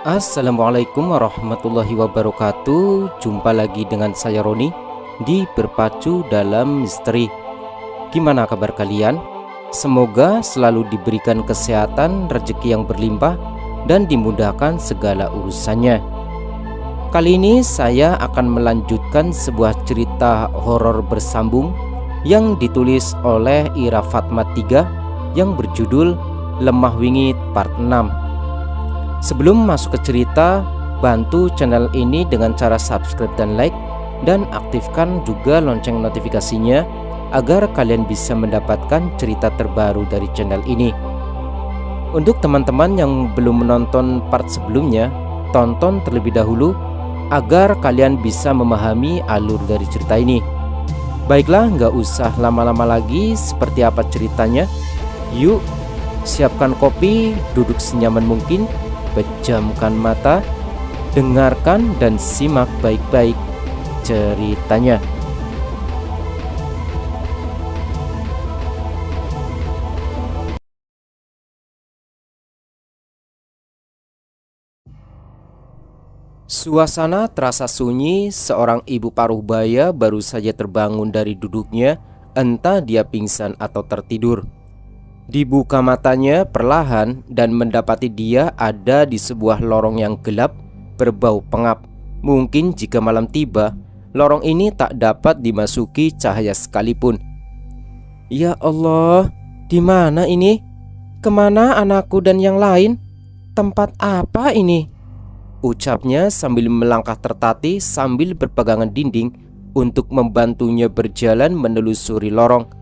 Assalamualaikum warahmatullahi wabarakatuh. Jumpa lagi dengan saya Roni di Berpacu dalam Misteri. Gimana kabar kalian? Semoga selalu diberikan kesehatan, rezeki yang berlimpah, dan dimudahkan segala urusannya. Kali ini saya akan melanjutkan sebuah cerita horor bersambung yang ditulis oleh Ira Fatma 3 yang berjudul Lemah Wingit Part 6. Sebelum masuk ke cerita, bantu channel ini dengan cara subscribe dan like, dan aktifkan juga lonceng notifikasinya agar kalian bisa mendapatkan cerita terbaru dari channel ini. Untuk teman-teman yang belum menonton part sebelumnya, tonton terlebih dahulu agar kalian bisa memahami alur dari cerita ini. Baiklah, nggak usah lama-lama lagi. Seperti apa ceritanya? Yuk, siapkan kopi, duduk senyaman mungkin, pejamkan mata, dengarkan dan simak baik-baik ceritanya. Suasana terasa sunyi. Seorang ibu paruh baya baru saja terbangun dari duduknya, entah dia pingsan atau tertidur. Dibuka matanya perlahan dan mendapati dia ada di sebuah lorong yang gelap, berbau pengap. Mungkin jika malam tiba, lorong ini tak dapat dimasuki cahaya sekalipun. Ya Allah, di mana ini? Kemana anakku dan yang lain? Tempat apa ini? Ucapnya sambil melangkah tertatih sambil berpegangan dinding untuk membantunya berjalan menelusuri lorong.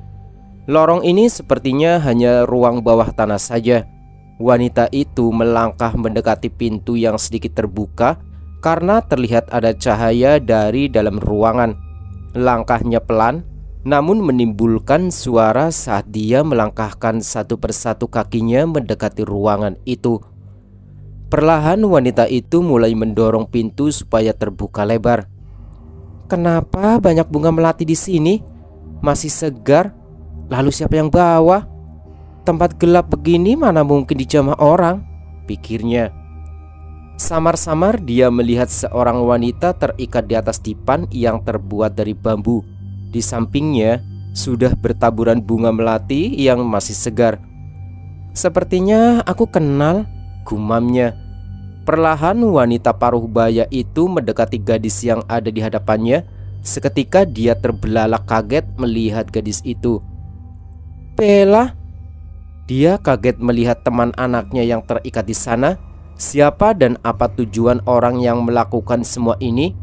Lorong ini sepertinya hanya ruang bawah tanah saja. Wanita itu melangkah mendekati pintu yang sedikit terbuka karena terlihat ada cahaya dari dalam ruangan. Langkahnya pelan, namun menimbulkan suara saat dia melangkahkan satu persatu kakinya mendekati ruangan itu. Perlahan wanita itu mulai mendorong pintu supaya terbuka lebar. Kenapa banyak bunga melati di sini? Masih segar. Lalu siapa yang bawa? Tempat gelap begini mana mungkin dijamah orang, pikirnya. Samar-samar dia melihat seorang wanita terikat di atas dipan yang terbuat dari bambu. Di sampingnya sudah bertaburan bunga melati yang masih segar. Sepertinya aku kenal, gumamnya. Perlahan wanita paruh baya itu mendekati gadis yang ada di hadapannya. Seketika dia terbelalak kaget melihat gadis itu. Bella. Dia kaget melihat teman anaknya yang terikat di sana. Siapa dan apa tujuan orang yang melakukan semua ini?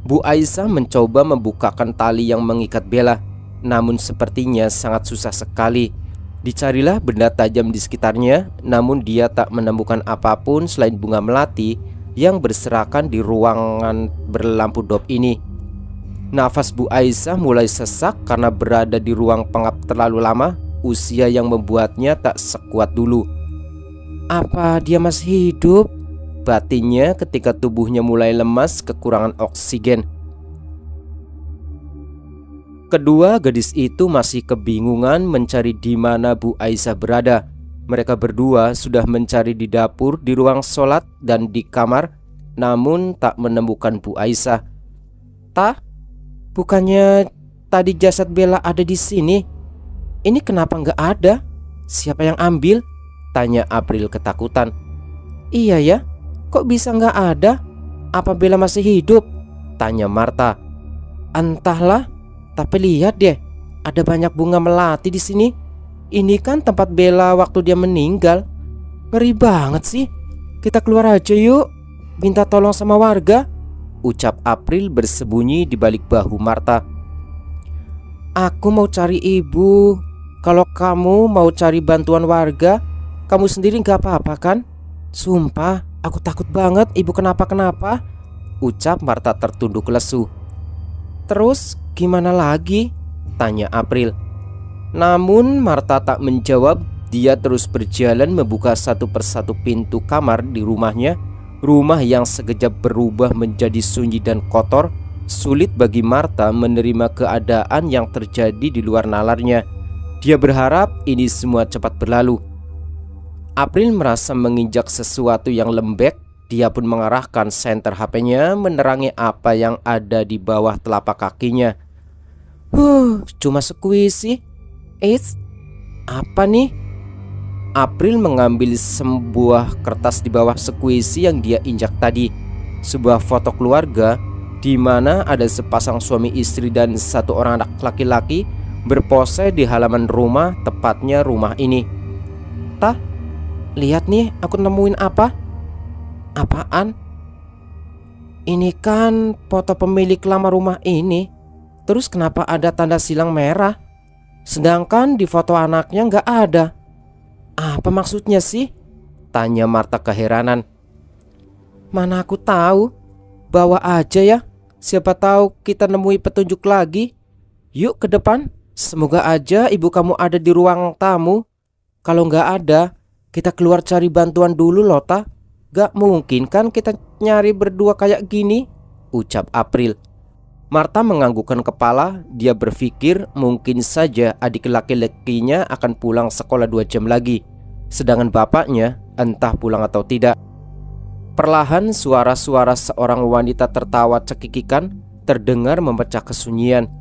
Bu Aisyah mencoba membukakan tali yang mengikat Bella, namun sepertinya sangat susah sekali. Dicarilah benda tajam di sekitarnya, namun dia tak menemukan apapun selain bunga melati yang berserakan di ruangan berlampu dop ini. Nafas Bu Aisyah mulai sesak karena berada di ruang pengap terlalu lama. Usia yang membuatnya tak sekuat dulu. Apa dia masih hidup? Batinnya ketika tubuhnya mulai lemas kekurangan oksigen. Kedua gadis itu masih kebingungan mencari di mana Bu Aisyah berada. Mereka berdua sudah mencari di dapur, di ruang sholat, dan di kamar, namun tak menemukan Bu Aisyah. Bukannya tadi jasad Bella ada di sini? Ini kenapa nggak ada? Siapa yang ambil? Tanya April ketakutan. Iya ya, kok bisa nggak ada? Apa Bella masih hidup? Tanya Marta. Entahlah, tapi lihat deh, ada banyak bunga melati di sini. Ini kan tempat Bella waktu dia meninggal. Ngeri banget sih. Kita keluar aja yuk, minta tolong sama warga, ucap April bersembunyi di balik bahu Marta. Aku mau cari ibu. Kalau kamu mau cari bantuan warga, kamu sendiri gak apa-apa kan? Sumpah, aku takut banget ibu kenapa-kenapa, ucap Marta tertunduk lesu. Terus gimana lagi? Tanya April. Namun Marta tak menjawab. Dia terus berjalan membuka satu persatu pintu kamar di rumahnya. Rumah yang sekejap berubah menjadi sunyi dan kotor. Sulit bagi Marta menerima keadaan yang terjadi di luar nalarnya. Dia berharap ini semua cepat berlalu. April merasa menginjak sesuatu yang lembek. Dia pun mengarahkan senter HP-nya menerangi apa yang ada di bawah telapak kakinya. Cuma squishy. Eits, apa nih? April mengambil sebuah kertas di bawah squishy yang dia injak tadi. Sebuah foto keluarga di mana ada sepasang suami istri dan satu orang anak laki-laki berpose di halaman rumah, tepatnya rumah ini. Tah, lihat nih, aku nemuin apa? Apaan? Ini kan foto pemilik lama rumah ini. Terus kenapa ada tanda silang merah? Sedangkan di foto anaknya nggak ada. Apa maksudnya sih? Tanya Marta keheranan. Mana aku tahu. Bawa aja ya. Siapa tahu kita nemui petunjuk lagi. Yuk ke depan. Semoga aja ibu kamu ada di ruang tamu. Kalau nggak ada, kita keluar cari bantuan dulu loh, Ta. Gak mungkin kan kita nyari berdua kayak gini, ucap April. Marta menganggukkan kepala. Dia berpikir mungkin saja adik laki-lakinya akan pulang sekolah 2 jam lagi, sedangkan bapaknya entah pulang atau tidak. Perlahan suara-suara seorang wanita tertawa cekikikan terdengar memecah kesunyian.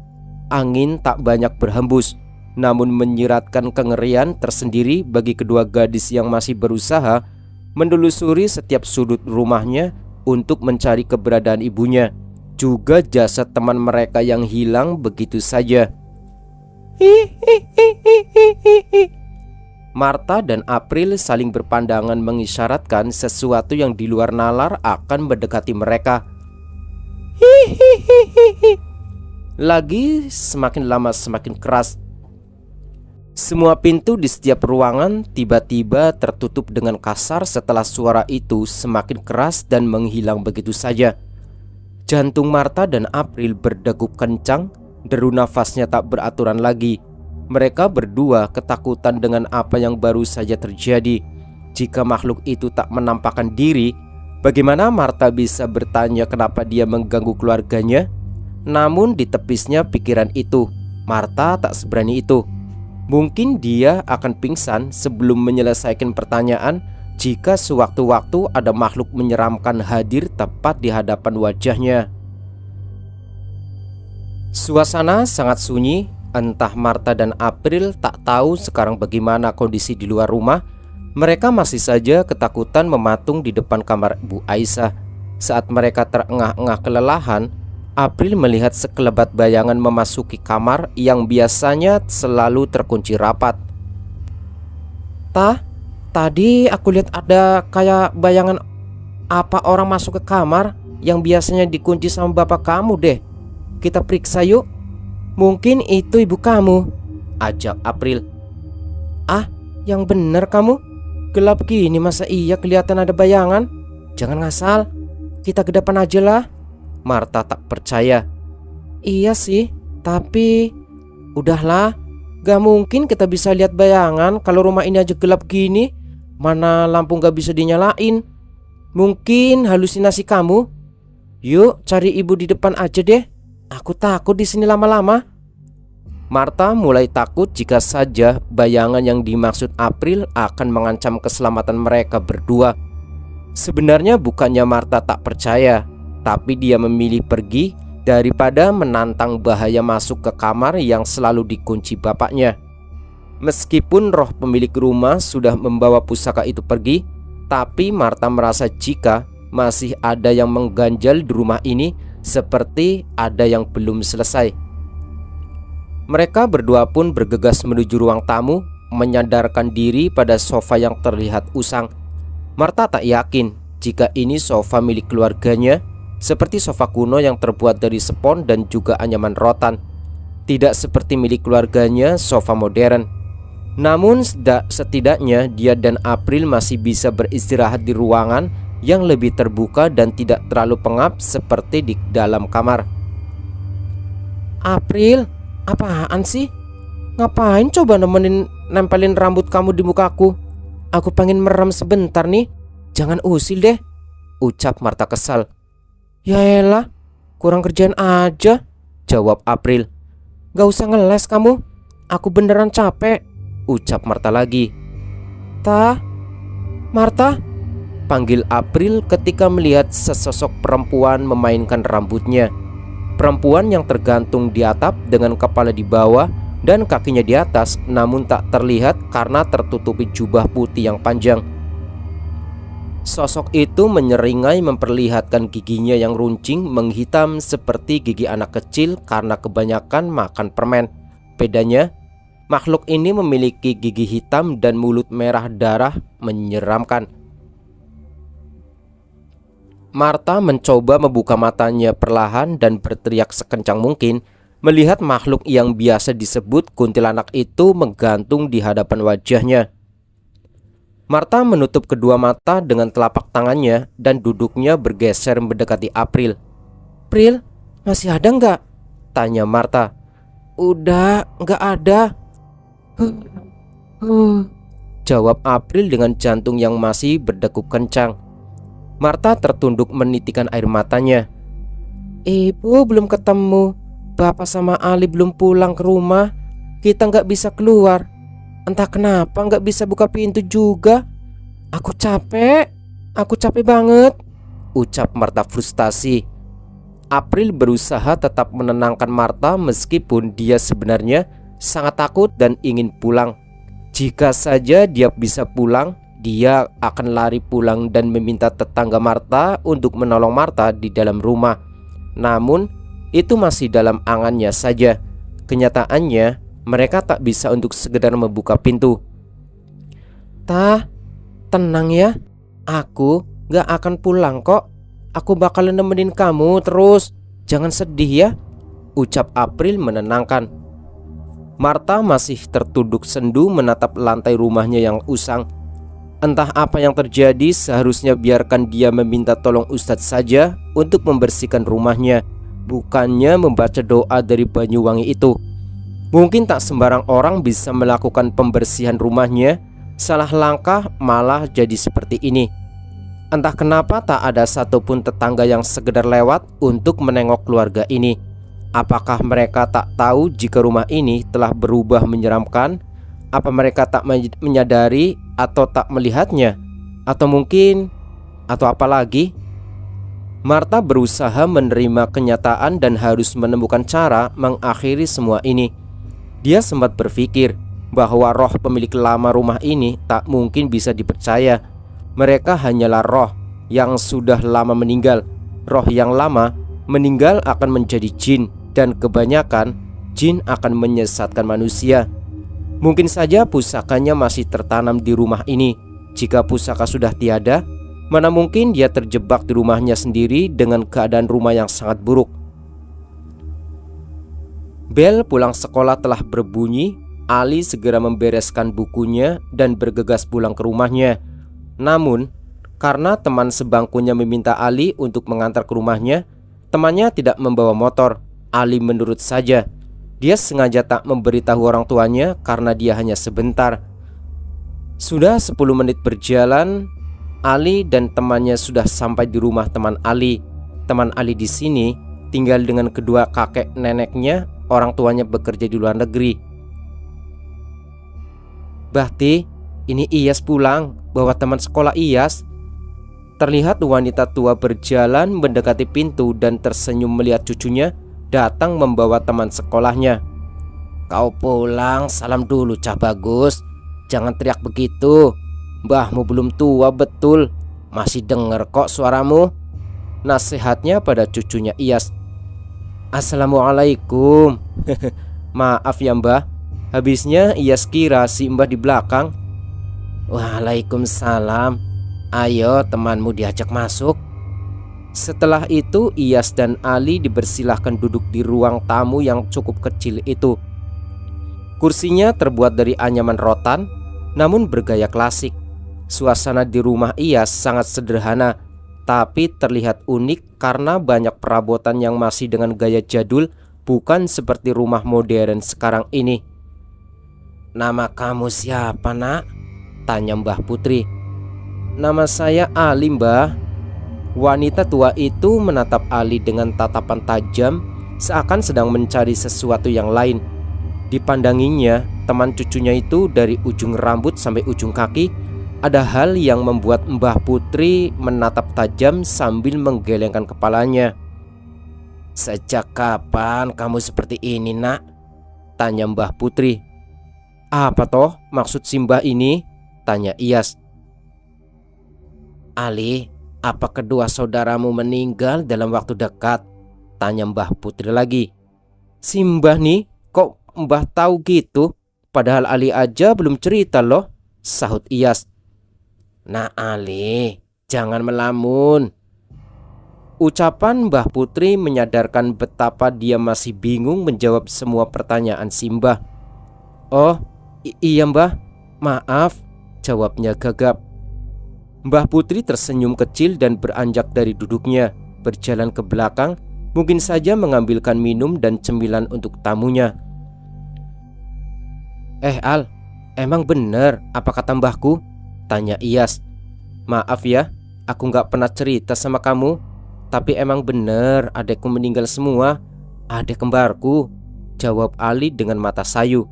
Angin tak banyak berhembus, namun menyiratkan kengerian tersendiri bagi kedua gadis yang masih berusaha menelusuri setiap sudut rumahnya untuk mencari keberadaan ibunya, juga jasad teman mereka yang hilang begitu saja. Marta dan April saling berpandangan mengisyaratkan sesuatu yang di luar nalar akan mendekati mereka. Lagi semakin lama semakin keras. Semua pintu di setiap ruangan tiba-tiba tertutup dengan kasar setelah suara itu semakin keras dan menghilang begitu saja. Jantung Marta dan April berdegup kencang, deru nafasnya tak beraturan lagi. Mereka berdua ketakutan dengan apa yang baru saja terjadi. Jika makhluk itu tak menampakkan diri, bagaimana Marta bisa bertanya kenapa dia mengganggu keluarganya? Namun di tepisnya pikiran itu, Marta tak seberani itu. Mungkin dia akan pingsan sebelum menyelesaikan pertanyaan jika sewaktu-waktu ada makhluk menyeramkan hadir tepat di hadapan wajahnya. Suasana sangat sunyi. Entah Marta dan April tak tahu sekarang bagaimana kondisi di luar rumah. Mereka masih saja ketakutan mematung di depan kamar Bu Aisyah. Saat mereka terengah-engah kelelahan, April melihat sekelebat bayangan memasuki kamar yang biasanya selalu terkunci rapat. Tadi aku lihat ada kayak bayangan apa orang masuk ke kamar yang biasanya dikunci sama bapak kamu deh. Kita periksa yuk. Mungkin itu ibu kamu, ajak April. Yang bener kamu. Gelap gini masa iya kelihatan ada bayangan? Jangan ngasal. Kita ke depan aja lah. Marta tak percaya. Iya sih, tapi udahlah, gak mungkin kita bisa lihat bayangan kalau rumah ini aja gelap gini. Mana lampu gak bisa dinyalain. Mungkin halusinasi kamu. Yuk cari ibu di depan aja deh. Aku takut di sini lama-lama. Marta mulai takut jika saja bayangan yang dimaksud April akan mengancam keselamatan mereka berdua. Sebenarnya bukannya Marta tak percaya, tapi dia memilih pergi daripada menantang bahaya masuk ke kamar yang selalu dikunci bapaknya. Meskipun roh pemilik rumah sudah membawa pusaka itu pergi, tapi Marta merasa jika masih ada yang mengganjal di rumah ini, seperti ada yang belum selesai. Mereka berdua pun bergegas menuju ruang tamu, menyadarkan diri pada sofa yang terlihat usang. Marta tak yakin jika ini sofa milik keluarganya, seperti sofa kuno yang terbuat dari spons dan juga anyaman rotan. Tidak seperti milik keluarganya, sofa modern. Namun setidaknya dia dan April masih bisa beristirahat di ruangan yang lebih terbuka dan tidak terlalu pengap seperti di dalam kamar. April, apaan sih? Ngapain coba nempelin rambut kamu di mukaku? Aku pengen merem sebentar nih. Jangan usil deh, ucap Marta kesal. Yaelah, kurang kerjaan aja, jawab April. Gak usah ngeles kamu. Aku beneran capek, ucap Marta lagi. Marta, panggil April ketika melihat sesosok perempuan memainkan rambutnya. Perempuan yang tergantung di atap dengan kepala di bawah dan kakinya di atas, namun tak terlihat karena tertutupi jubah putih yang panjang. Sosok itu menyeringai memperlihatkan giginya yang runcing menghitam seperti gigi anak kecil karena kebanyakan makan permen. Bedanya, makhluk ini memiliki gigi hitam dan mulut merah darah menyeramkan. Marta mencoba membuka matanya perlahan dan berteriak sekencang mungkin melihat makhluk yang biasa disebut kuntilanak itu menggantung di hadapan wajahnya. Marta menutup kedua mata dengan telapak tangannya dan duduknya bergeser mendekati April. "April, masih ada nggak?" tanya Marta. "Udah, nggak ada," jawab April dengan jantung yang masih berdegup kencang. Marta tertunduk menitikan air matanya. "Ibu belum ketemu. Bapak sama Ali belum pulang ke rumah. Kita nggak bisa keluar. Entah kenapa nggak bisa buka pintu juga. Aku capek banget," ucap Marta frustasi. April berusaha tetap menenangkan Marta meskipun dia sebenarnya sangat takut dan ingin pulang. Jika saja dia bisa pulang, dia akan lari pulang dan meminta tetangga Marta untuk menolong Marta di dalam rumah. Namun, itu masih dalam angannya saja. Kenyataannya, mereka tak bisa untuk sekedar membuka pintu. "Tah, tenang ya. Aku gak akan pulang kok. Aku bakalan nemenin kamu terus. Jangan sedih ya," ucap April menenangkan. Marta masih tertunduk sendu menatap lantai rumahnya yang usang. Entah apa yang terjadi, seharusnya biarkan dia meminta tolong Ustadz saja untuk membersihkan rumahnya, bukannya membaca doa dari Banyuwangi itu. Mungkin tak sembarang orang bisa melakukan pembersihan rumahnya. Salah langkah malah jadi seperti ini. Entah kenapa tak ada satupun tetangga yang sekedar lewat untuk menengok keluarga ini. Apakah mereka tak tahu jika rumah ini telah berubah menyeramkan? Apa mereka tak menyadari atau tak melihatnya? Atau mungkin, atau apa lagi? Marta berusaha menerima kenyataan dan harus menemukan cara mengakhiri semua ini. Dia sempat berpikir bahwa roh pemilik lama rumah ini tak mungkin bisa dipercaya. Mereka hanyalah roh yang sudah lama meninggal. Roh yang lama meninggal akan menjadi jin, dan kebanyakan jin akan menyesatkan manusia. Mungkin saja pusakanya masih tertanam di rumah ini. Jika pusaka sudah tiada, mana mungkin dia terjebak di rumahnya sendiri dengan keadaan rumah yang sangat buruk. Bel pulang sekolah telah berbunyi. Ali segera membereskan bukunya dan bergegas pulang ke rumahnya. Namun, karena teman sebangkunya meminta Ali untuk mengantar ke rumahnya, temannya tidak membawa motor. Ali menurut saja. Dia sengaja tak memberitahu orang tuanya karena dia hanya sebentar. Sudah 10 menit berjalan, Ali dan temannya sudah sampai di rumah teman Ali. Teman Ali di sini tinggal dengan kedua kakek neneknya, orang tuanya bekerja di luar negeri. "Bahti, ini Iyas pulang, bawa teman sekolah Iyas." Terlihat wanita tua berjalan mendekati pintu dan tersenyum melihat cucunya datang membawa teman sekolahnya. "Kau pulang, salam dulu Cah Bagus. Jangan teriak begitu. Mbahmu belum tua betul. Masih denger kok suaramu," nasihatnya pada cucunya Iyas. "Assalamualaikum." "Maaf ya Mbah." Habisnya Iyas kira si Mbah di belakang. "Waalaikumsalam. Ayo temanmu diajak masuk." Setelah itu Iyas dan Ali dipersilahkan duduk di ruang tamu yang cukup kecil itu. Kursinya terbuat dari anyaman rotan, namun bergaya klasik. Suasana di rumah Iyas sangat sederhana, tapi terlihat unik karena banyak perabotan yang masih dengan gaya jadul, bukan seperti rumah modern sekarang ini. "Nama kamu siapa, Nak?" tanya Mbah Putri. "Nama saya Ali, Mbah." Wanita tua itu menatap Ali dengan tatapan tajam, seakan sedang mencari sesuatu yang lain. Dipandanginya, teman cucunya itu dari ujung rambut sampai ujung kaki Ada hal yang membuat Mbah Putri menatap tajam sambil menggelengkan kepalanya. "Sejak kapan kamu seperti ini, nak?" tanya Mbah Putri. "Apa toh maksud Simbah ini?" tanya Iyas. "Ali, apa kedua saudaramu meninggal dalam waktu dekat?" tanya Mbah Putri lagi. "Simbah nih, kok Mbah tahu gitu? Padahal Ali aja belum cerita loh," sahut Iyas. "Nah Ali, jangan melamun." Ucapan Mbah Putri menyadarkan betapa dia masih bingung menjawab semua pertanyaan Simbah. "Oh, iya Mbah, maaf," jawabnya gagap. Mbah Putri tersenyum kecil dan beranjak dari duduknya, berjalan ke belakang, mungkin saja mengambilkan minum dan cemilan untuk tamunya. Al, emang bener apa kata mbahku?" tanya Iyas. "Maaf ya, aku gak pernah cerita sama kamu, tapi emang bener adekku meninggal semua, adek kembarku," jawab Ali dengan mata sayu.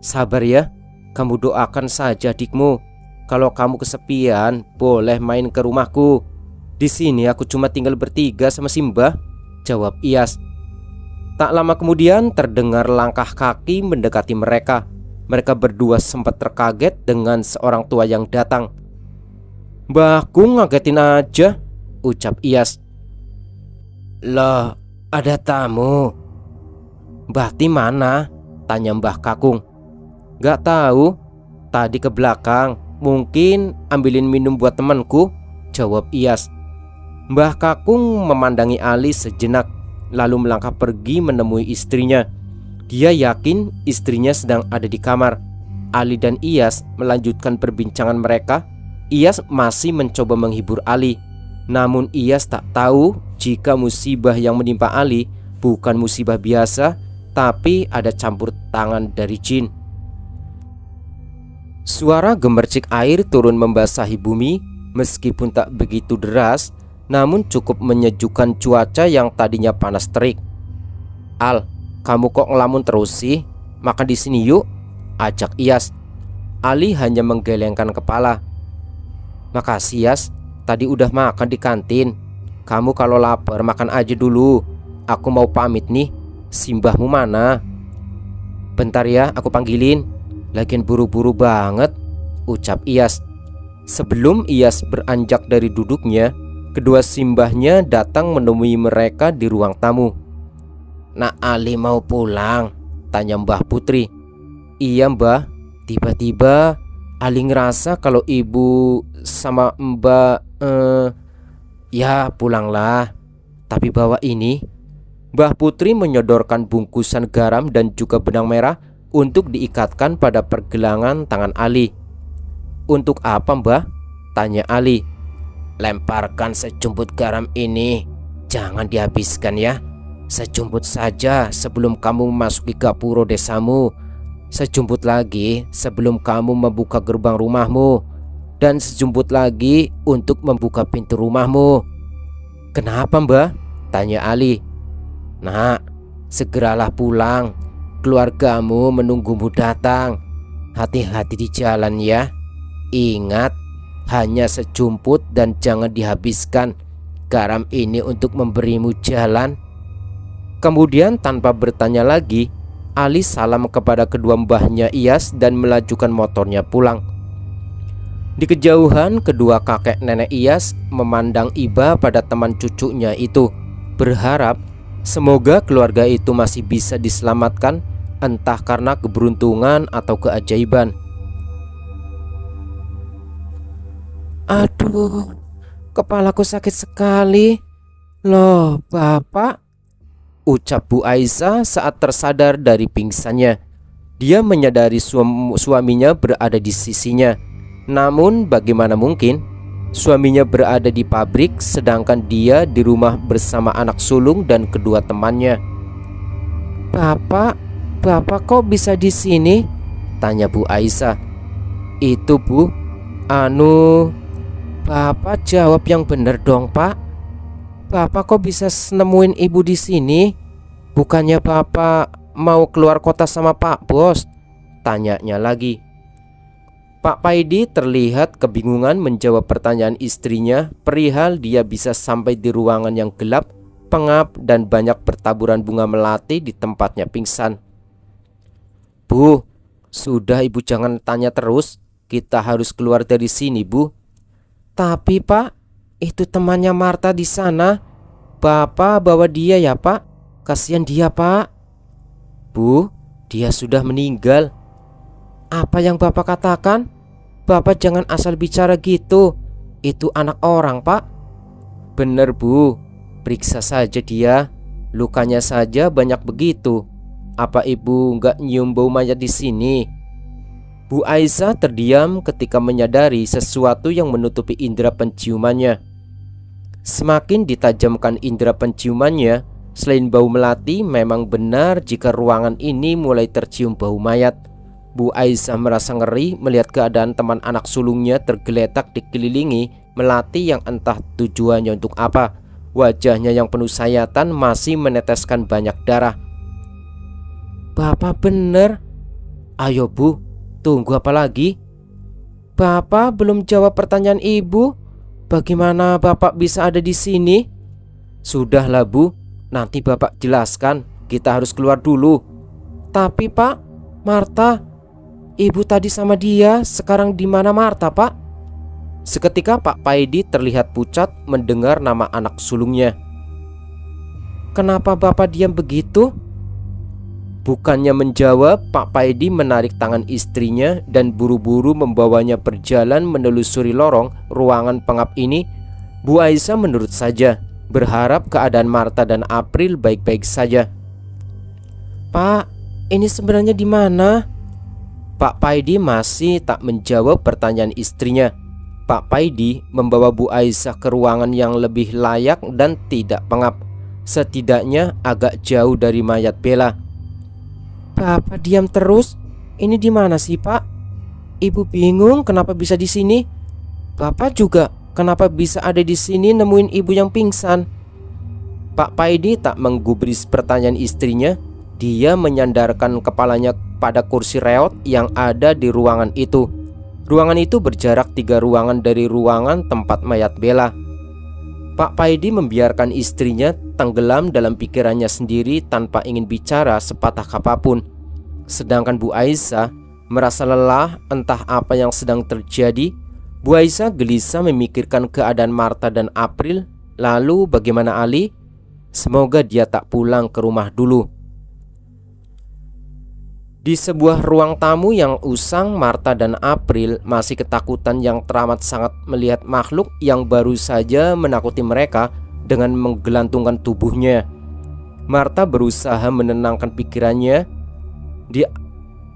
"Sabar ya, kamu doakan saja adikmu. Kalau kamu kesepian, boleh main ke rumahku. Di sini aku cuma tinggal bertiga sama Simbah," jawab Iyas. Tak lama kemudian terdengar langkah kaki mendekati mereka. Mereka berdua sempat terkaget dengan seorang tua yang datang. "Mbahku ngagetin aja," ucap Iyas. "Loh, ada tamu. Mbah mana?" tanya Mbah Kakung. "Gak tahu, tadi ke belakang, mungkin ambilin minum buat temanku," jawab Iyas. Mbah Kakung memandangi Ali sejenak, lalu melangkah pergi menemui istrinya. Dia yakin istrinya sedang ada di kamar. Ali dan Iyas melanjutkan perbincangan mereka. Iyas masih mencoba menghibur Ali, namun Iyas tak tahu jika musibah yang menimpa Ali bukan musibah biasa, tapi ada campur tangan dari jin. Suara gemercik air turun membasahi bumi. Meskipun tak begitu deras, namun cukup menyejukkan cuaca yang tadinya panas terik. "Al, kamu kok ngelamun terus sih? Makan di sini yuk," ajak Iyas. Ali hanya menggelengkan kepala. "Makasih Yas, tadi udah makan di kantin. Kamu kalau lapar makan aja dulu. Aku mau pamit nih. Simbahmu mana?" "Bentar ya, aku panggilin. Lagian buru-buru banget," ucap Iyas. Sebelum Iyas beranjak dari duduknya, kedua simbahnya datang menemui mereka di ruang tamu. "Nak Ali mau pulang?" tanya Mbah Putri. "Iya Mbah, tiba-tiba Ali ngerasa kalau ibu sama Mbak ya pulanglah. Tapi bawa ini." Mbah Putri menyodorkan bungkusan garam dan juga benang merah untuk diikatkan pada pergelangan tangan Ali. "Untuk apa Mbah?" tanya Ali. "Lemparkan sejumput garam ini. Jangan dihabiskan ya. Sejumput saja sebelum kamu memasuki gapuro desamu. Sejumput lagi sebelum kamu membuka gerbang rumahmu. Dan sejumput lagi untuk membuka pintu rumahmu." "Kenapa Mbah?" tanya Ali. "Nak, segeralah pulang. Keluargamu menunggumu datang. Hati-hati di jalan ya. Ingat, hanya sejumput dan jangan dihabiskan. Garam ini untuk memberimu jalan." Kemudian tanpa bertanya lagi, Ali salam kepada kedua mbahnya Iyas dan melajukan motornya pulang. Di kejauhan, kedua kakek nenek Iyas memandang iba pada teman cucunya itu, berharap semoga keluarga itu masih bisa diselamatkan, entah karena keberuntungan atau keajaiban. "Aduh, kepalaku sakit sekali. Loh, Bapak," ucap Bu Aisyah saat tersadar dari pingsannya. Dia menyadari suaminya berada di sisinya. Namun bagaimana mungkin? Suaminya berada di pabrik sedangkan dia di rumah bersama anak sulung dan kedua temannya. Bapak kok bisa di sini?" tanya Bu Aisyah. "Itu Bu, Bapak jawab yang bener dong Pak. Bapak kok bisa nemuin ibu di sini? Bukannya Bapak mau keluar kota sama Pak Bos?" tanyanya lagi. Pak Paidi terlihat kebingungan menjawab pertanyaan istrinya perihal dia bisa sampai di ruangan yang gelap, pengap, dan banyak bertaburan bunga melati di tempatnya pingsan. Bu, sudah ibu jangan tanya terus. Kita harus keluar dari sini, Bu. Tapi Pak, itu temannya Marta di sana. Bapak bawa dia ya Pak. Kasihan dia Pak. Bu, dia sudah meninggal. Apa yang Bapak katakan? Bapak jangan asal bicara gitu. Itu anak orang Pak. Bener Bu, periksa saja dia. Lukanya saja banyak begitu. Apa ibu nggak nyium bau mayat di sini? Bu Aisyah terdiam ketika menyadari sesuatu yang menutupi indera penciumannya. Semakin ditajamkan indera penciumannya, selain bau melati, memang benar jika ruangan ini mulai tercium bau mayat. Bu Aisyah merasa ngeri melihat keadaan teman anak sulungnya tergeletak dikelilingi melati yang entah tujuannya untuk apa. Wajahnya yang penuh sayatan masih meneteskan banyak darah. Bapak bener. Ayo Bu, tunggu apa lagi? Bapak belum jawab pertanyaan ibu. Bagaimana Bapak bisa ada di sini? Sudahlah Bu, nanti Bapak jelaskan. Kita harus keluar dulu. Tapi Pak, Marta, ibu tadi sama dia, sekarang di mana Marta, Pak? Seketika Pak Paidi terlihat pucat mendengar nama anak sulungnya. Kenapa Bapak diam begitu? Bukannya menjawab, Pak Paidi menarik tangan istrinya dan buru-buru membawanya berjalan menelusuri lorong ruangan pengap ini. Bu Aisyah menurut saja, berharap keadaan Marta dan April baik-baik saja. Pak, ini sebenarnya di mana? Pak Paidi masih tak menjawab pertanyaan istrinya. Pak Paidi membawa Bu Aisyah ke ruangan yang lebih layak dan tidak pengap, setidaknya agak jauh dari mayat Bella. Bapak diam terus. Ini di mana sih, Pak? Ibu bingung kenapa bisa di sini. Bapak juga kenapa bisa ada di sini nemuin ibu yang pingsan. Pak Paidi tak menggubris pertanyaan istrinya. Dia menyandarkan kepalanya pada kursi reot yang ada di ruangan itu. Ruangan itu berjarak 3 ruangan dari ruangan tempat mayat Bella. Pak Paidi membiarkan istrinya tenggelam dalam pikirannya sendiri tanpa ingin bicara sepatah apapun. Sedangkan Bu Aisyah merasa lelah entah apa yang sedang terjadi. Bu Aisyah gelisah memikirkan keadaan Marta dan April. Lalu bagaimana Ali? Semoga dia tak pulang ke rumah dulu. Di sebuah ruang tamu yang usang, Marta dan April masih ketakutan yang teramat sangat melihat makhluk yang baru saja menakuti mereka dengan menggelantungkan tubuhnya. Marta berusaha menenangkan pikirannya. Dia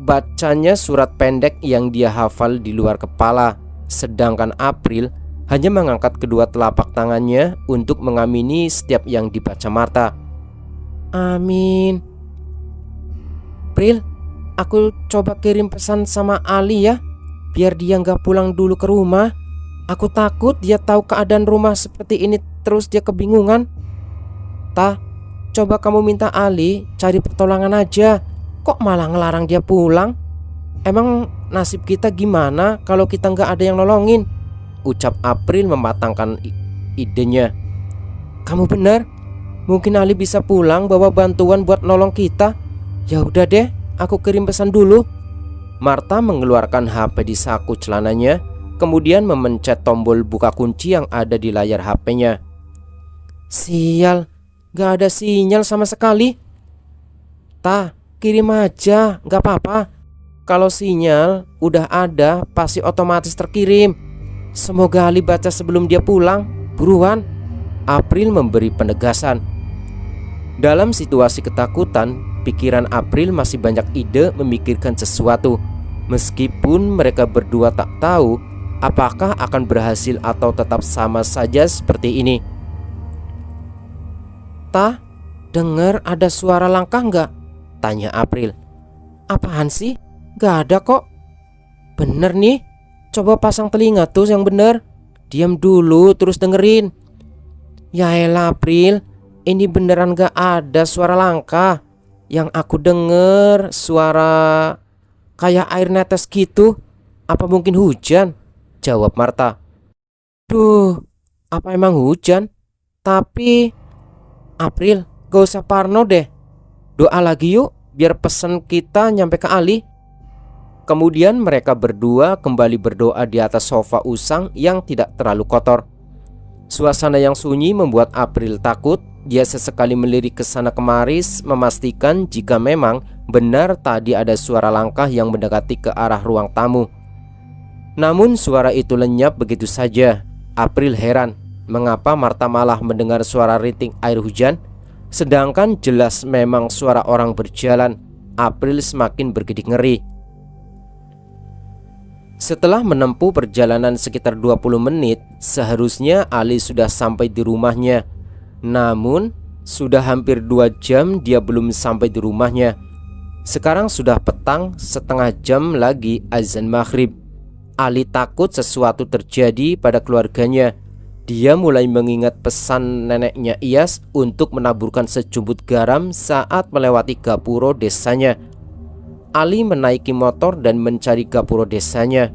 bacanya surat pendek yang dia hafal di luar kepala. Sedangkan April hanya mengangkat kedua telapak tangannya untuk mengamini setiap yang dibaca Marta. Amin. April, aku coba kirim pesan sama Ali ya, biar dia gak pulang dulu ke rumah. Aku takut dia tahu keadaan rumah seperti ini terus dia kebingungan. Coba kamu minta Ali cari pertolongan aja. Kok malah ngelarang dia pulang? Emang nasib kita gimana kalau kita gak ada yang nolongin? Ucap April mematangkan idenya. Kamu benar, mungkin Ali bisa pulang bawa bantuan buat nolong kita. Ya udah deh, aku kirim pesan dulu. Marta mengeluarkan HP di saku celananya, kemudian memencet tombol buka kunci yang ada di layar HP-nya. Sial, gak ada sinyal sama sekali. Kirim aja, gak apa-apa. Kalau sinyal udah ada, pasti otomatis terkirim. Semoga Ali baca sebelum dia pulang. Buruan. April memberi penegasan. Dalam situasi ketakutan, pikiran April masih banyak ide memikirkan sesuatu. Meskipun mereka berdua tak tahu apakah akan berhasil atau tetap sama saja seperti ini. Dengar ada suara langkah nggak? Tanya April. Apaan sih? Gak ada kok. Bener nih. Coba pasang telinga tuh yang bener. Diam dulu terus dengerin. Ya elah April, ini beneran gak ada suara langkah. Yang aku denger suara kayak air netes gitu. Apa mungkin hujan? Jawab Marta. Duh, apa emang hujan? Tapi April, gak usah parno deh. Doa lagi yuk, biar pesan kita nyampe ke Ali. Kemudian mereka berdua kembali berdoa di atas sofa usang yang tidak terlalu kotor. Suasana yang sunyi membuat April takut. Dia sesekali melirik ke sana kemari memastikan jika memang benar tadi ada suara langkah yang mendekati ke arah ruang tamu. Namun suara itu lenyap begitu saja. April heran, mengapa Marta malah mendengar suara rintik air hujan, sedangkan jelas memang suara orang berjalan. April semakin bergidik ngeri. Setelah menempuh perjalanan sekitar 20 menit, seharusnya Ali sudah sampai di rumahnya. Namun, sudah hampir 2 jam dia belum sampai di rumahnya. Sekarang sudah petang, setengah jam lagi azan maghrib. Ali takut sesuatu terjadi pada keluarganya. Dia mulai mengingat pesan neneknya Iyas untuk menaburkan sejumput garam saat melewati gapuro desanya. Ali menaiki motor dan mencari gapuro desanya.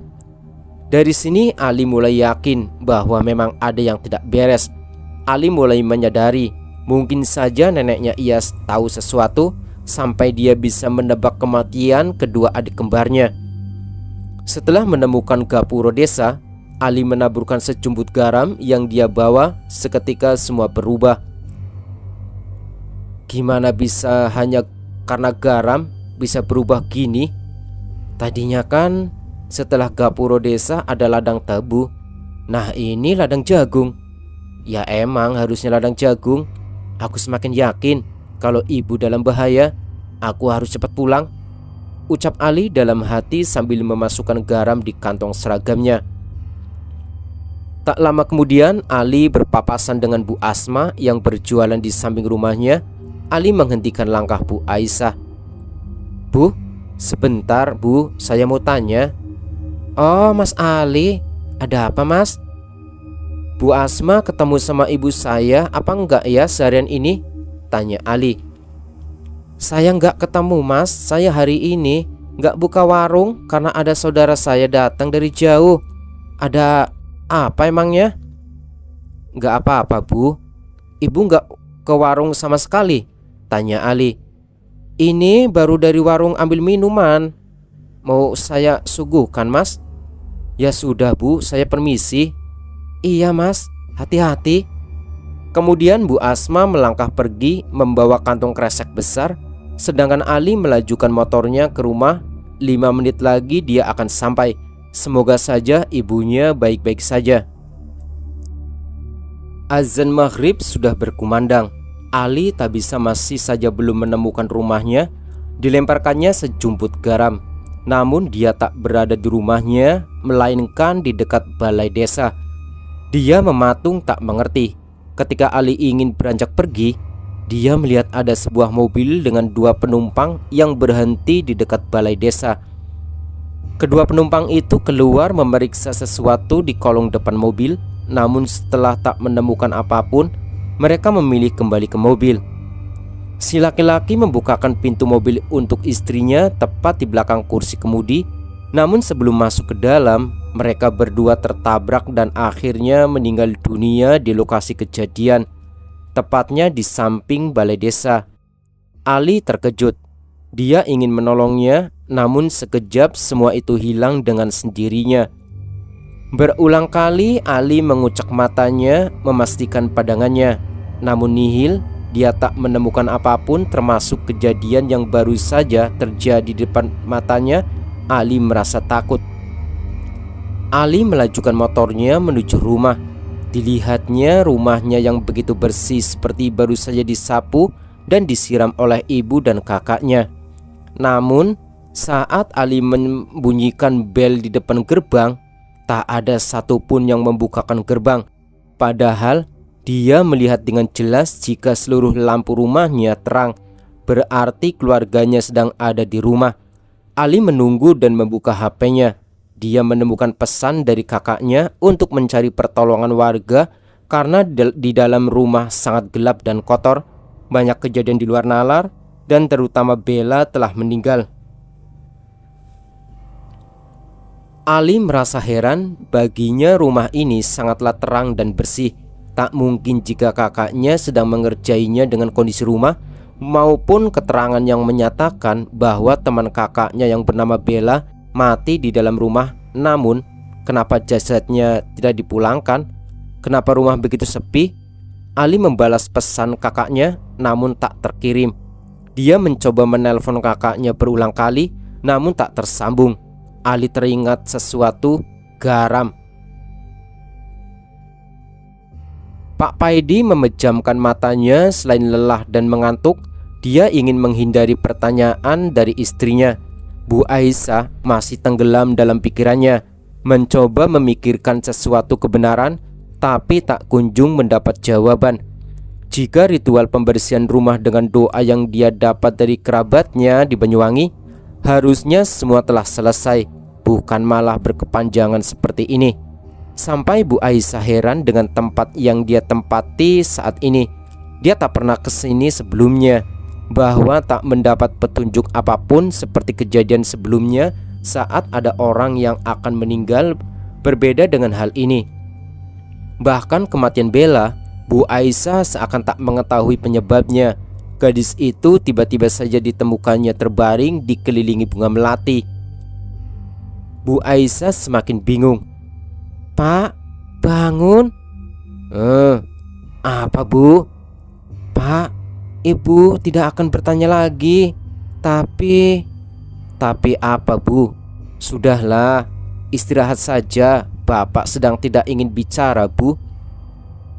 Dari sini Ali mulai yakin bahwa memang ada yang tidak beres. Ali mulai menyadari mungkin saja neneknya Iyas tahu sesuatu sampai dia bisa menebak kematian kedua adik kembarnya. Setelah menemukan gapuro desa, Ali menaburkan sejumput garam yang dia bawa. Seketika semua berubah. Gimana bisa hanya karena garam bisa berubah gini? Tadinya kan setelah gapuro desa ada ladang tebu. Nah ini ladang jagung. Ya emang harusnya ladang jagung. Aku semakin yakin kalau ibu dalam bahaya. Aku harus cepat pulang, ucap Ali dalam hati sambil memasukkan garam di kantong seragamnya. Tak lama kemudian Ali berpapasan dengan Bu Asma yang berjualan di samping rumahnya. Ali menghentikan langkah Bu Aisyah. Bu, sebentar Bu, saya mau tanya. Oh Mas Ali, ada apa Mas? Bu Asma ketemu sama ibu saya apa enggak ya seharian ini? Tanya Ali. Saya enggak ketemu Mas, saya hari ini enggak buka warung karena ada saudara saya datang dari jauh. Ada apa emangnya? Enggak apa-apa Bu. Ibu enggak ke warung sama sekali? Tanya Ali. Ini baru dari warung ambil minuman. Mau saya suguhkan Mas? Ya sudah Bu, saya permisi. Iya Mas, hati-hati. Kemudian Bu Asma melangkah pergi membawa kantong kresek besar. Sedangkan Ali melajukan motornya ke rumah. 5 menit lagi dia akan sampai. Semoga saja ibunya baik-baik saja. Azan maghrib sudah berkumandang. Ali tak bisa masih saja belum menemukan rumahnya. Dilemparkannya sejumput garam. Namun dia tak berada di rumahnya, melainkan di dekat balai desa. Dia mematung tak mengerti. Ketika Ali ingin beranjak pergi, dia melihat ada sebuah mobil dengan 2 penumpang yang berhenti di dekat balai desa. Kedua penumpang itu keluar memeriksa sesuatu di kolong depan mobil. Namun setelah tak menemukan apapun, mereka memilih kembali ke mobil. Si laki-laki membukakan pintu mobil untuk istrinya tepat di belakang kursi kemudi. Namun sebelum masuk ke dalam, mereka berdua tertabrak dan akhirnya meninggal dunia di lokasi kejadian, tepatnya di samping balai desa. Ali terkejut. Dia ingin menolongnya, namun sekejap semua itu hilang dengan sendirinya. Berulang kali Ali mengucek matanya memastikan pandangannya, namun nihil. Dia tak menemukan apapun termasuk kejadian yang baru saja terjadi di depan matanya. Ali merasa takut. Ali melajukan motornya menuju rumah. Dilihatnya rumahnya yang begitu bersih seperti baru saja disapu dan disiram oleh ibu dan kakaknya. Namun saat Ali membunyikan bel di depan gerbang, tak ada satupun yang membukakan gerbang. Padahal dia melihat dengan jelas jika seluruh lampu rumahnya terang, berarti keluarganya sedang ada di rumah. Ali menunggu dan membuka HP-nya. Dia menemukan pesan dari kakaknya untuk mencari pertolongan warga karena di dalam rumah sangat gelap dan kotor. Banyak kejadian di luar nalar dan terutama Bella telah meninggal. Ali merasa heran, baginya rumah ini sangatlah terang dan bersih. Tak mungkin jika kakaknya sedang mengerjainya dengan kondisi rumah maupun keterangan yang menyatakan bahwa teman kakaknya yang bernama Bella mati di dalam rumah. Namun, kenapa jasadnya tidak dipulangkan? Kenapa rumah begitu sepi? Ali membalas pesan kakaknya, namun tak terkirim. Dia mencoba menelpon kakaknya berulang kali, namun tak tersambung. Ali teringat sesuatu, garam. Pak Paidi memejamkan matanya. Selain lelah dan mengantuk, dia ingin menghindari pertanyaan dari istrinya. Bu Aisyah masih tenggelam dalam pikirannya, mencoba memikirkan sesuatu kebenaran, tapi tak kunjung mendapat jawaban. Jika ritual pembersihan rumah dengan doa yang dia dapat dari kerabatnya di Banyuwangi, harusnya semua telah selesai, bukan malah berkepanjangan seperti ini. Sampai Bu Aisyah heran dengan tempat yang dia tempati saat ini. Dia tak pernah kesini sebelumnya, bahwa tak mendapat petunjuk apapun seperti kejadian sebelumnya saat ada orang yang akan meninggal. Berbeda dengan hal ini. Bahkan kematian Bella, Bu Aisyah seakan tak mengetahui penyebabnya. Gadis itu tiba-tiba saja ditemukannya terbaring dikelilingi bunga melati. Bu Aisyah semakin bingung. Pak, bangun. Apa Bu? Pak, Ibu tidak akan bertanya lagi. Tapi apa Bu? Sudahlah, istirahat saja. Bapak sedang tidak ingin bicara Bu.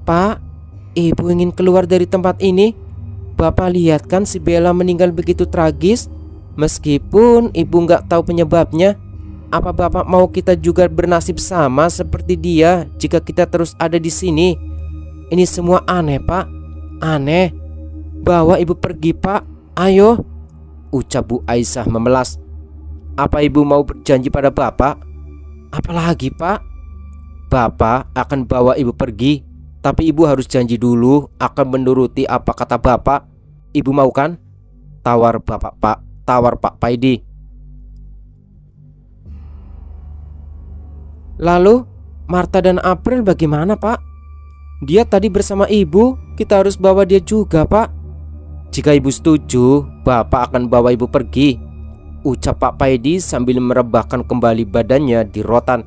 Pak, Ibu ingin keluar dari tempat ini. Bapak lihat kan si Bella meninggal begitu tragis. Meskipun Ibu nggak tahu penyebabnya. Apa Bapak mau kita juga bernasib sama seperti dia jika kita terus ada di sini? Ini semua aneh Pak, aneh. Bawa Ibu pergi Pak, ayo, ucap Bu Aisyah memelas. Apa Ibu mau berjanji pada Bapak? Apalagi Pak? Bapak akan bawa Ibu pergi, tapi Ibu harus janji dulu akan menuruti apa kata Bapak. Ibu mau kan? Tawar Pak Paidi. Lalu Marta dan April bagaimana Pak? Dia tadi bersama Ibu, kita harus bawa dia juga Pak. Jika Ibu setuju, Bapak akan bawa Ibu pergi, ucap Pak Paidi sambil merebahkan kembali badannya di rotan.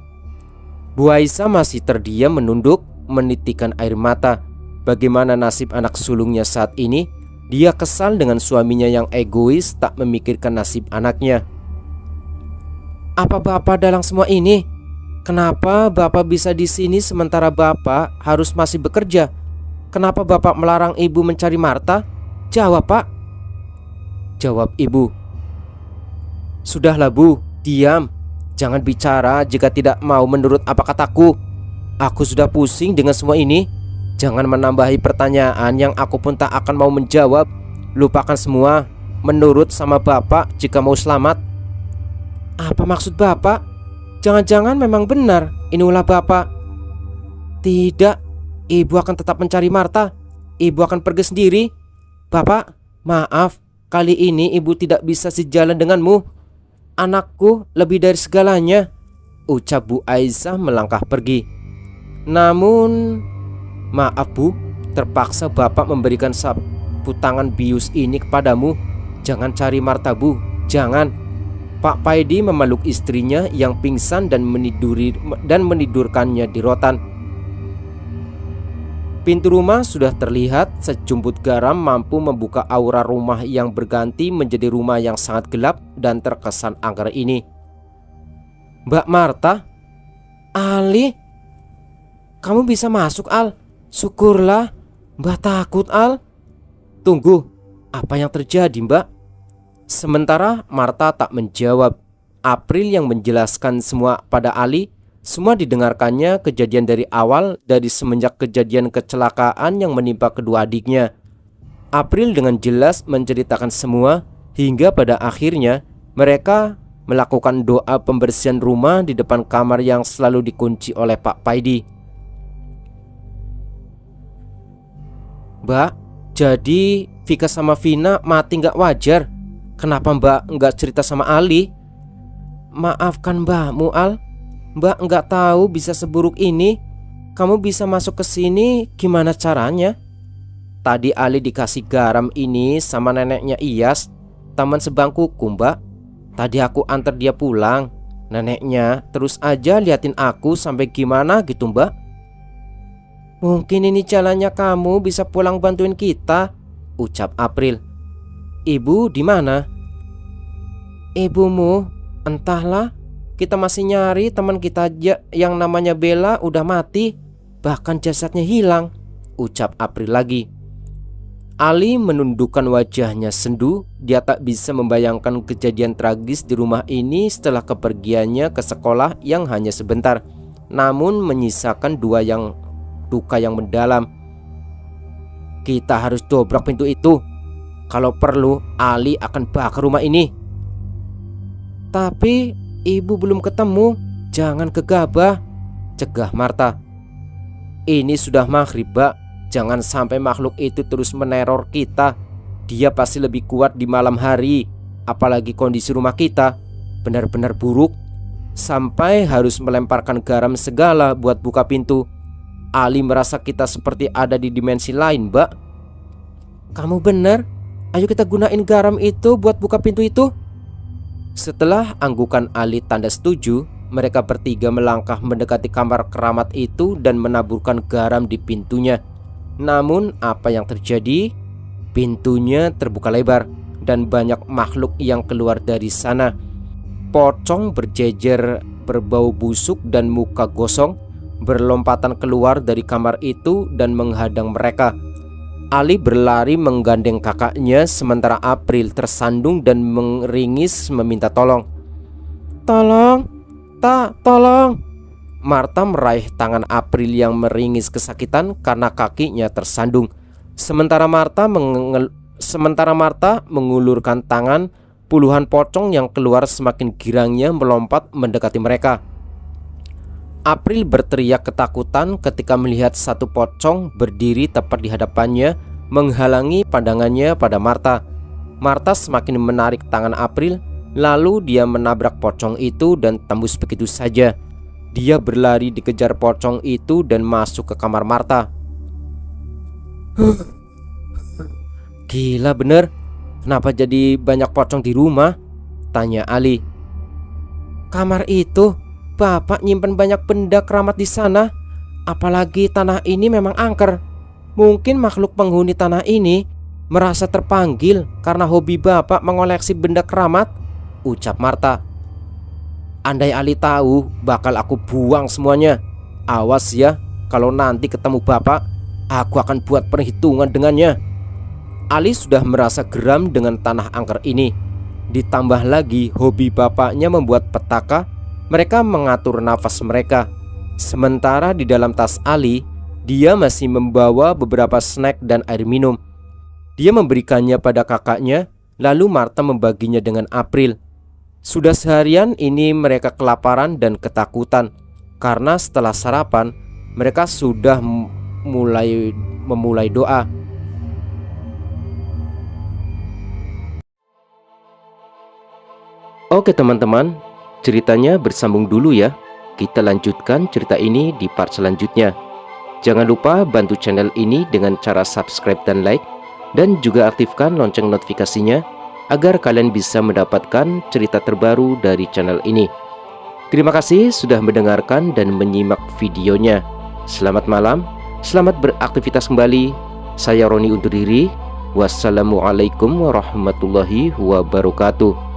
Bu Aisyah masih terdiam menunduk, menitikkan air mata. Bagaimana nasib anak sulungnya saat ini? Dia kesal dengan suaminya yang egois, tak memikirkan nasib anaknya. Apa Bapak dalam semua ini? Kenapa Bapak bisa di sini sementara Bapak harus masih bekerja? Kenapa Bapak melarang Ibu mencari Marta? Jawab Pak. Jawab Ibu. Sudahlah Bu, diam. Jangan bicara jika tidak mau menurut apa kataku. Aku sudah pusing dengan semua ini. Jangan menambahi pertanyaan yang aku pun tak akan mau menjawab. Lupakan semua. Menurut sama Bapak jika mau selamat. Apa maksud Bapak? Jangan-jangan memang benar ini ulah Bapak. Tidak, Ibu akan tetap mencari Marta. Ibu akan pergi sendiri. Bapak, maaf, kali ini Ibu tidak bisa sejalan denganmu. Anakku lebih dari segalanya, ucap Bu Aisyah melangkah pergi. Namun, maaf Bu, terpaksa Bapak memberikan sapu tangan bius ini kepadamu. Jangan cari Marta Bu, jangan. Pak Paidi memeluk istrinya yang pingsan dan menidurkannya di rotan. Pintu rumah sudah terlihat. Sejumput garam mampu membuka aura rumah yang berganti menjadi rumah yang sangat gelap dan terkesan angker ini. Mbak Marta, Ali, kamu bisa masuk Al. Syukurlah. Mbak takut Al. Tunggu, apa yang terjadi Mbak? Sementara Marta tak menjawab. April yang menjelaskan semua pada Ali. Semua didengarkannya kejadian dari awal, dari semenjak kejadian kecelakaan yang menimpa kedua adiknya. April dengan jelas menceritakan semua, hingga pada akhirnya mereka melakukan doa pembersihan rumah di depan kamar yang selalu dikunci oleh Pak Paidi. Mbak, jadi Vika sama Vina mati gak wajar? Kenapa Mbak gak cerita sama Ali? Maafkan Mbakmu Al. Mbak nggak tahu bisa seburuk ini. Kamu bisa masuk ke sini gimana caranya? Tadi Ali dikasih garam ini sama neneknya Iyas, teman sebangkuku Mbak. Tadi aku antar dia pulang. Neneknya terus aja liatin aku sampai gimana gitu Mbak. Mungkin ini jalannya kamu bisa pulang bantuin kita, ucap April. Ibu di mana? Ibumu, entahlah. Kita masih nyari teman kita aja yang namanya Bella udah mati. Bahkan jasadnya hilang, ucap April lagi. Ali menundukkan wajahnya sendu. Dia tak bisa membayangkan kejadian tragis di rumah ini setelah kepergiannya ke sekolah yang hanya sebentar, namun menyisakan duka yang mendalam. Kita harus dobrak pintu itu. Kalau perlu, Ali akan bakar rumah ini. Tapi ibu belum ketemu. Jangan gegabah, cegah Marta. Ini sudah maghrib, Mbak. Jangan sampai makhluk itu terus meneror kita. Dia pasti lebih kuat di malam hari. Apalagi kondisi rumah kita benar-benar buruk, sampai harus melemparkan garam segala buat buka pintu. Ali merasa kita seperti ada di dimensi lain, Mbak. Kamu benar. Ayo kita gunain garam itu buat buka pintu itu. Setelah anggukan Ali tanda setuju, mereka bertiga melangkah mendekati kamar keramat itu dan menaburkan garam di pintunya. Namun apa yang terjadi? Pintunya terbuka lebar dan banyak makhluk yang keluar dari sana. Pocong berjejer berbau busuk dan muka gosong berlompatan keluar dari kamar itu dan menghadang mereka. Ali berlari menggandeng kakaknya sementara April tersandung dan meringis meminta tolong. Tolong, tolong. Marta meraih tangan April yang meringis kesakitan karena kakinya tersandung. Sementara Marta mengulurkan tangan, puluhan pocong yang keluar semakin girangnya melompat mendekati mereka. April berteriak ketakutan ketika melihat satu pocong berdiri tepat di hadapannya, menghalangi pandangannya pada Marta. Marta semakin menarik tangan April, lalu dia menabrak pocong itu dan tembus begitu saja. Dia berlari dikejar pocong itu dan masuk ke kamar Marta. Gila bener, kenapa jadi banyak pocong di rumah? Tanya Ali. Kamar itu, Bapak nyimpen banyak benda keramat di sana. Apalagi tanah ini memang angker. Mungkin makhluk penghuni tanah ini merasa terpanggil karena hobi Bapak mengoleksi benda keramat, ucap Marta. Andai Ali tahu, bakal aku buang semuanya. Awas ya, kalau nanti ketemu Bapak, aku akan buat perhitungan dengannya. Ali sudah merasa geram dengan tanah angker ini. Ditambah lagi hobi bapaknya membuat petaka. Mereka mengatur nafas mereka. Sementara di dalam tas Ali, dia masih membawa beberapa snack dan air minum. Dia memberikannya pada kakaknya, lalu Marta membaginya dengan April. Sudah seharian ini mereka kelaparan dan ketakutan, karena setelah sarapan mereka sudah memulai doa. Oke teman-teman, ceritanya bersambung dulu ya. Kita lanjutkan cerita ini di part selanjutnya. Jangan lupa bantu channel ini dengan cara subscribe dan like, dan juga aktifkan lonceng notifikasinya agar kalian bisa mendapatkan cerita terbaru dari channel ini. Terima kasih sudah mendengarkan dan menyimak videonya. Selamat malam, selamat beraktivitas kembali. Saya Roni undur diri. Wassalamualaikum warahmatullahi wabarakatuh.